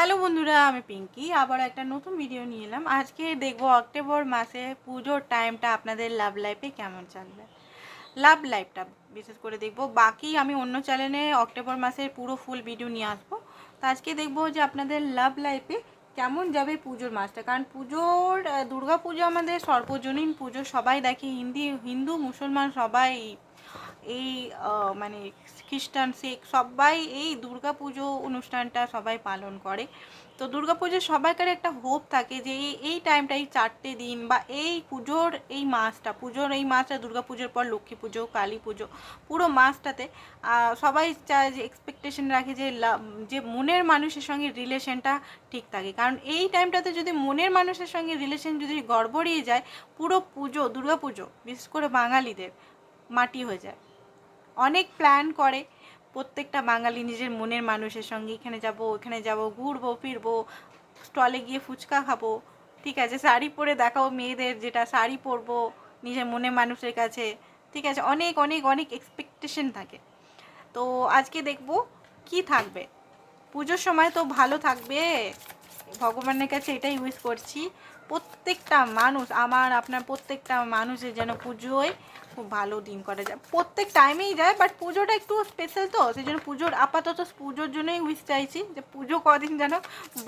Hello বন্ধুরা, আমি পিঙ্কি আবার একটা নতুন ভিডিও নিয়ে এলাম। আজকে দেখবো অক্টোবর মাসে পুজোর টাইমটা আপনাদের লাভ লাইফে কেমন চলবে। লাভ লাইফটা বিশেষ করে দেখবো, বাকি আমি অন্য চ্যানেলে অক্টোবর মাসের পুরো ফুল ভিডিও নিয়ে আসবো। তো আজকে দেখবো যে আপনাদের লাভ লাইফে কেমন যাবে পুজোর মাসটা। কারণ পুজোর দুর্গা পুজো আমাদের সর্বজনীন পুজো, সবাই দেখে, হিন্দু মুসলমান সবাই এই মানে খ্রিস্টান শিখ সবাই এই দুর্গা পুজো অনুষ্ঠানটা সবাই পালন করে। তো দুর্গা পুজোর সবাইকার একটা হোপ থাকে যে এই টাইমটা, এই 4টে দিন বা এই পুজোর এই মাসটা দুর্গা পুজোর পর লক্ষ্মী পুজো, কালী পুজো, পুরো মাসটাতে সবাই চায় যে এক্সপেকটেশন রাখে যে যে মনের মানুষের সঙ্গে রিলেশনটা ঠিক থাকে। কারণ এই টাইমটাতে যদি মনের মানুষের সঙ্গে রিলেশন যদি গড়বড়িয়ে যায়, পুরো পুজো, দুর্গা পুজো বিশেষ করে বাঙালিদের মাটি হয়ে যায়। অনেক প্ল্যান করে প্রত্যেকটা বাঙালি নিজের মনের মানুষের সঙ্গে, এখানে যাব ওখানে যাব, ঘুরবো ফিরবো, স্টলে গিয়ে ফুচকা খাবো, ঠিক আছে, শাড়ি পরে দেখাবো মেয়েদের যেটা শাড়ি পরবো নিজের মনের মানুষের কাছে, ঠিক আছে, অনেক অনেক অনেক এক্সপেকটেশন থাকে। তো আজকে দেখবো কি থাকবে পুজোর সময়। তো ভালো থাকবে, ভগবানের কাছে এটাই উইশ করছি। প্রত্যেকটা মানুষ, আমার আপনার প্রত্যেকটা মানুষের যেন পুজোয় খুব ভালো দিন করা যায়। প্রত্যেক টাইমেই যায়, বাট পুজোটা একটু স্পেশাল, তো সেই জন্য পুজোর আপাতত পুজোর জন্যই উইশ চাইছি যে পুজো কদিন যেন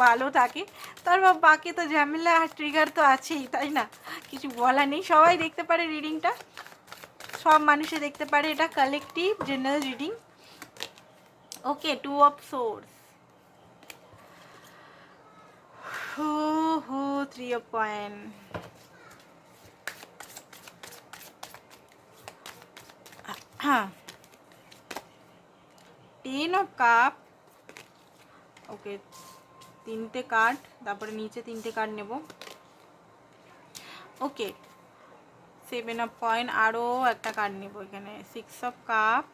ভালো থাকে। তারপর বাকি তো ঝামেলা আর ট্রিগার তো আছেই, তাই না, কিছু বলা নেই। সবাই দেখতে পারে রিডিংটা, সব মানুষে দেখতে পারে, এটা collective general reading. Okay, 2 of swords, 3 of coin, 10 of cup। ওকে, 3টে কার্ড, তারপরে নিচে 3টে কার্ড নেব। ওকে, 7 of coin, আরও একটা কার্ড নেব এখানে, 6 of cup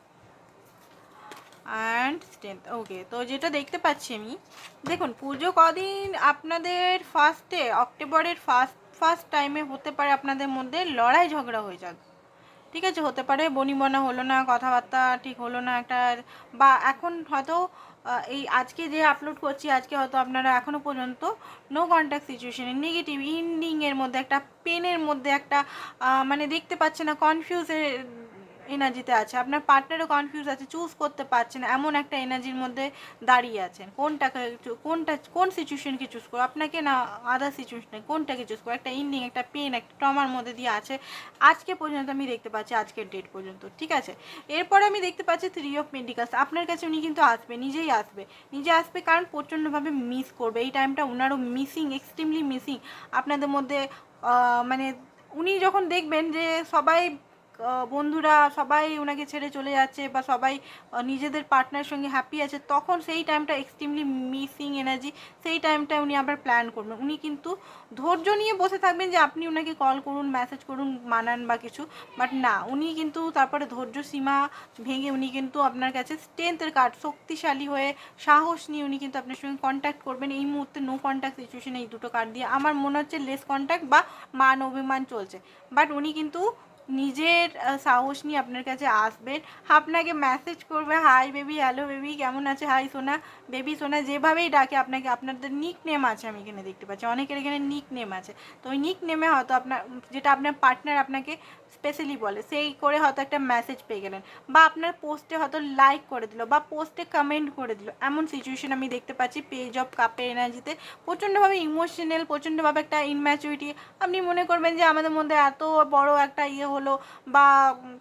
অ্যান্ড স্ট্রেংথ। ওকে, তো যেটা দেখতে পাচ্ছি আমি, দেখুন পুজো কদিন আপনাদের অক্টোবরের ফার্স্ট টাইমে হতে পারে আপনাদের মধ্যে লড়াই ঝগড়া হয়ে যাক, ঠিক আছে, হতে পারে বনিবনা হলো না, কথাবার্তা ঠিক হলো না একটা, বা এখন হয়তো এই আজকে যে আপলোড করছি, আজকে হয়তো আপনারা এখনও পর্যন্ত নো কন্ট্যাক্ট সিচুয়েশনে, নেগেটিভ ইন্ডিংয়ের মধ্যে, একটা পেনের মধ্যে, একটা মানে দেখতে পাচ্ছে না, কনফিউজের এনার্জিতে আছে, আপনার পার্টনারও কনফিউজ আছে, চুজ করতে পারছে না, এমন একটা এনার্জির মধ্যে দাঁড়িয়ে আছেন। কোন সিচুয়েশনকে চুজ করো, আপনাকে না আদার সিচুয়েশনে কোনটাকে চুজ করো, একটা ইন্ডিং, একটা পেন, একটা ট্রমার মধ্যে দিয়ে আছে আজকে পর্যন্ত, আমি দেখতে পাচ্ছি আজকের ডেট পর্যন্ত, ঠিক আছে। এরপরে আমি দেখতে পাচ্ছি 3 অফ পেন্টিকালস, আপনার কাছে উনি কিন্তু আসবে, নিজে আসবে, কারণ প্রচণ্ডভাবে মিস করবে এই টাইমটা, ওনারও মিসিং, এক্সট্রিমলি মিসিং আপনাদের মধ্যে। মানে উনি যখন দেখবেন যে সবাই বন্ধুরা সবাই ওনাকে ছেড়ে চলে যাচ্ছে, বা সবাই নিজেদের পার্টনারের সঙ্গে হ্যাপি আছে, তখন সেই টাইমটা এক্সট্রিমলি মিসিং এনার্জি, সেই টাইমটা উনি আবার প্ল্যান করবেন। উনি কিন্তু ধৈর্য নিয়ে বসে থাকবেন যে আপনি ওনাকে কল করুন, মেসেজ করুন, মানান বা কিছু, বাট না, উনি কিন্তু তারপরে ধৈর্য সীমা ভেঙে উনি কিন্তু আপনার কাছে স্ট্রেংথের কার্ড, শক্তিশালী হয়ে সাহস নিয়ে উনি কিন্তু আপনার সঙ্গে কন্ট্যাক্ট করবেন। এই মুহূর্তে নো কন্ট্যাক্ট সিচুয়েশনে এই দুটো কার্ড দিয়ে আমার মনে হচ্ছে লেস কন্ট্যাক্ট বা মান অভিমান চলছে, বাট উনি কিন্তু নিজের সাহস নিয়ে আপনার কাছে আসবেন, আপনাকে মেসেজ করবে, হাই বেবি, হ্যালো বেবি, কেমন আছে, হাই সোনা, বেবি সোনা, যেভাবেই ডাকে আপনাকে, আপনাদের নিক নেম আছে আমি এখানে দেখতে পাচ্ছি, অনেকের এখানে নিক নেম আছে, তো ওই নিক নেমে হয়তো আপনার, যেটা আপনার পার্টনার আপনাকে স্পেশালি বলে, সেই করে হয়তো একটা মেসেজ পেয়ে গেলেন, বা আপনার পোস্টে হয়তো লাইক করে দিল, বা পোস্টে কমেন্ট করে দিল, এমন সিচুয়েশন আমি দেখতে পাচ্ছি পেজ অফ কাপের এনার্জিতে। প্রচণ্ডভাবে ইমোশনাল, প্রচণ্ডভাবে একটা ইনম্যাচুরিটি, আপনি মনে করবেন যে আমাদের মধ্যে এত বড় একটা হলো, বা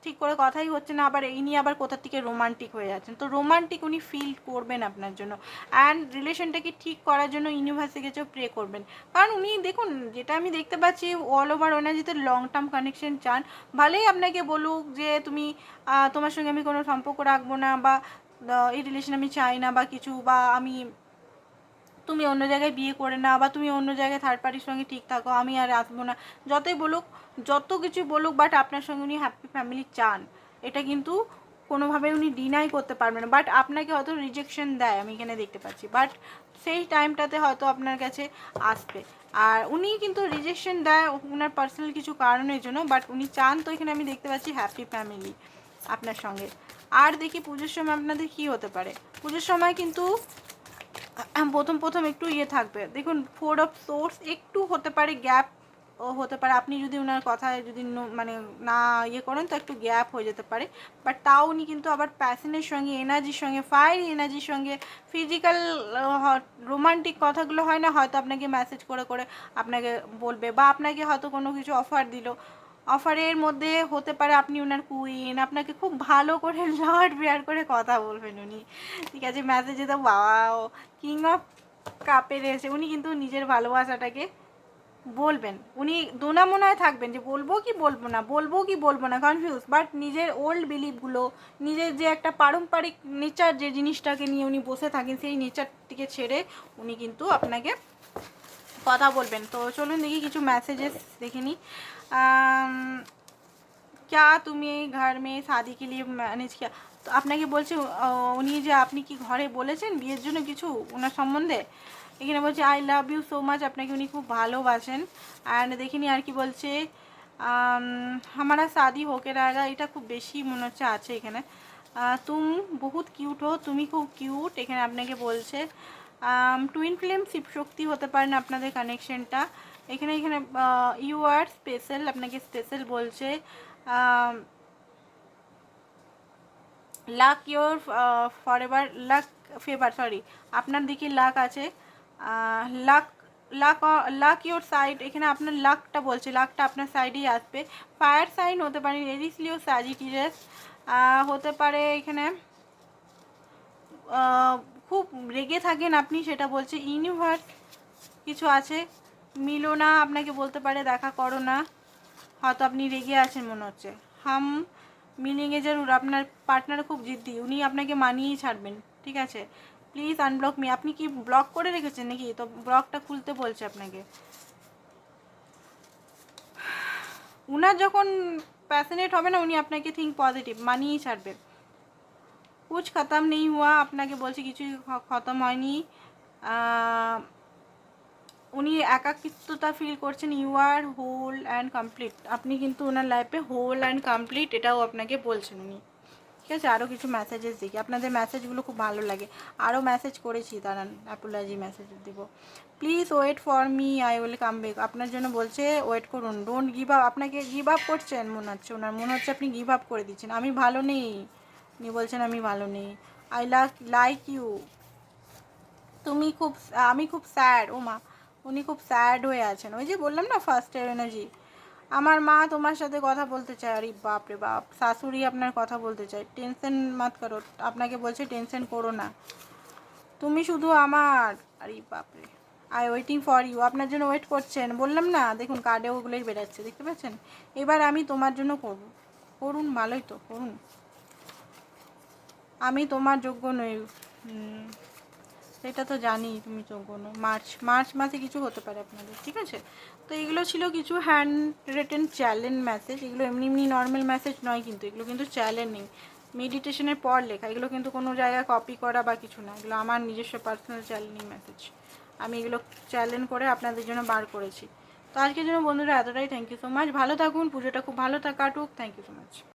ঠিক করে কথাই হচ্ছে না, আবার এই নিয়ে আবার কোথা থেকে রোমান্টিক হয়ে যাচ্ছেন, তো রোমান্টিক উনি ফিল করবেন আপনার জন্য, অ্যান্ড রিলেশনটাকে ঠিক করার জন্য ইউনিভার্সে কাছেও প্রে করবেন। কারণ উনি দেখুন, যেটা আমি দেখতে পাচ্ছি অল ওভার এনার্জিতে লং টার্ম কানেকশন চান। ভালোই আপনাকে বলুক যে তুমি তোমার সঙ্গে আমি কোনো সম্পর্ক রাখবো না, বা এই রিলেশন আমি চাই না, বা কিছু, বা তুমি অন্য জায়গায় বিয়ে করে না, বা তুমি অন্য জায়গায় থার্ড পার্টির সঙ্গে ঠিক থাকো, আমি আর আসবো না, যতই বলুক, যত কিছু বলুক, বাট আপনার সঙ্গে উনি হ্যাপি ফ্যামিলি চান, এটা কিন্তু কোনোভাবে উনি ডিনাই করতে পারবেন না। বাট আপনাকে হয়তো রিজেকশন দেয়, আমি এখানে দেখতে পাচ্ছি, বাট সেই টাইমটাতে হয়তো আপনার কাছে আসবে। আর উনি কিন্তু রিজেকশন দেয় ওনার পার্সোনাল কিছু কারণের জন্য, বাট উনি চান, তো এখানে আমি দেখতে পাচ্ছি হ্যাপি ফ্যামিলি আপনার সঙ্গে। আর দেখি পুজোর সময় আপনাদের কী হতে পারে। পুজোর সময় কিন্তু প্রথম প্রথম একটু ইয়ে থাকবে। দেখুন 4 অফ সোর্স একটু হতে পারে গ্যাপ, ও হতে পারে আপনি যদি ওনার কথায় যদি মানে না ইয়ে করেন তো একটু গ্যাপ হয়ে যেতে পারে, বাট তাও উনি কিন্তু আবার প্যাশনের সঙ্গে, এনার্জির সঙ্গে, ফায়ার এনার্জির সঙ্গে, ফিজিক্যাল রোমান্টিক কথাগুলো হয় না, হয়তো আপনাকে মেসেজ করে করে আপনাকে বলবে, বা আপনাকে হয়তো কোনো কিছু অফার দিল, অফারের মধ্যে হতে পারে আপনি ওনার কুইন, আপনাকে খুব ভালো করে লর্ড বেয়ার করে কথা বলবেন উনি, ঠিক আছে। মেসেজে তো বাবাও কিং অফ কাপের এসে উনি কিন্তু নিজের ভালোবাসাটাকে বলবেন, উনি দোনামোনায় থাকবেন যে বলবো কি বলবো না, বলবো কি বলবো না, কনফিউজ, বাট নিজের ওল্ড বিলিভগুলো, নিজের যে একটা পারম্পরিক নেচার যে জিনিসটাকে নিয়ে উনি বসে থাকেন, সেই নেচারটিকে ছেড়ে উনি কিন্তু আপনাকে কথা বলবেন। তো চলুন দেখি কিছু মেসেजेस দেখে নিই। क्या তুমি এই ঘর মে শাদি কে লিয়ে ম্যানেজ কিয়া, তো আপনাকে বলছে উনি যে আপনি কি ঘরে বলেছেন বিয়ের জন্য কিছু ওনার সম্বন্ধে, এখানে বলছে I love you so much, আপনাকে উনি খুব ভালোবাসেন। অ্যান্ড দেখিনি আর কি বলছে, হামারা শাদি হোকে रहेगा, এটা খুব বেশি মনে হচ্ছে আছে এখানে। তুম বহুত কিউট হো, তুমি খুব কিউট, এখানে আপনাকে বলছে। টুইন ফ্লেম শিব শক্তি হতে পারেন আপনাদের কানেকশনটা, এখানে এখানে ইউ আর স্পেশাল, আপনাকে স্পেশাল বলছে। Luck your forever, luck favour, sorry আপনার দিকে লাক আছে, luck luck luck your side, এখানে আপনার লাকটা বলছে, লাকটা আপনার সাইডেই আসবে। ফায়ার সাইন হতে পারে এরিস লিও স্যাজিটেরিয়াস, হতে পারে এখানে খুব রেগে থাকেন আপনি, সেটা বলছে। ইউনিভার্স কিছু আছে, মিলো না আপনাকে বলতে পারে, দেখা করো না, হয়তো আপনি রেগে আছেন মনে হচ্ছে। হাম মিলিংয়ে জরুর, আপনার পার্টনার খুব জিদ্দি, উনি আপনাকে মানিয়েই ছাড়বেন, ঠিক আছে। প্লিজ আনব্লক মি, আপনি কি ব্লক করে রেখেছেন নাকি, তো ব্লকটা খুলতে বলছে আপনাকে। উনার যখন প্যাশনেট হবে না, উনি আপনাকে থিঙ্ক পজিটিভ, মানিয়েই ছাড়বে। কুছ খতম নেই হুয়া, আপনাকে বলছে কিছুই খতম হয়নি। উনি একাকিত্বতা ফিল করছেন। You are whole and complete, আপনি কিন্তু ওনার লাইফে হোল অ্যান্ড কমপ্লিট, এটাও আপনাকে বলছেন উনি, ঠিক আছে। আরও কিছু মেসেজেস দেখি, আপনাদের মেসেজগুলো খুব ভালো লাগে, আরও মেসেজ করেছি, দাঁড়ান অ্যাপোলজি মেসেজ দেবো। Please wait for me, I will come back, আপনার জন্য বলছে ওয়েট করুন, ডোন্ট গিভ আপ, আপনাকে গিভ আপ করছেন মনে হচ্ছে, ওনার মনে হচ্ছে আপনি গিভ আপ করে দিচ্ছেন। আমি ভালো নেই, উনি বলছেন আমি ভালো নেই। আই লাইক ইউ, তুমি খুব, আমি খুব স্যাড, ও মা, উনি খুব স্যাড হয়ে আছেন, ওই যে বললাম না ফার্স্ট এনার্জি। আমার মা তোমার সাথে কথা বলতে চায়, আরে বাপ রে বাপ, শাশুড়ি আপনার কথা বলতে চায়। টেনশন মাত করো, আপনাকে বলছে টেনশন করো না, তুমি শুধু আমার, আরে বাপ রে। আই ওয়েটিং ফর ইউ, আপনার জন্য ওয়েট করছেন, বললাম না, দেখুন কার্ডে ওগুলোই বেরাচ্ছে, দেখতে পাচ্ছেন। এবার আমি তোমার জন্য করব, করুন, ভালোই তো করুন, আমি তোমার যোগ্য নই, সেটা তো জানি তুমি যোগ্য নও। মার্চ মাসে কিছু হতে পারে আপনাদের, ঠিক আছে। তো এগুলো ছিল কিছু হ্যান্ড রিটেন চ্যালেঞ্জ মেসেজ, এগুলো এমনি এমনি নর্মাল মেসেজ নয় কিন্তু, এগুলো কিন্তু চ্যালেঞ্জিং, মেডিটেশনের পর লেখা, এগুলো কিন্তু কোনো জায়গায় কপি করা বা কিছু না, এগুলো আমার নিজস্ব পার্সোনাল চ্যালেঞ্জিং মেসেজ, আমি এগুলো চ্যালেঞ্জ করে আপনাদের জন্য বার করেছি। তো আজকের জন্য বন্ধুরা এতটাই, থ্যাংক ইউ সো মাচ, ভালো থাকুন, পুজোটা খুব ভালো কাটুক, থ্যাংক ইউ সো মাচ।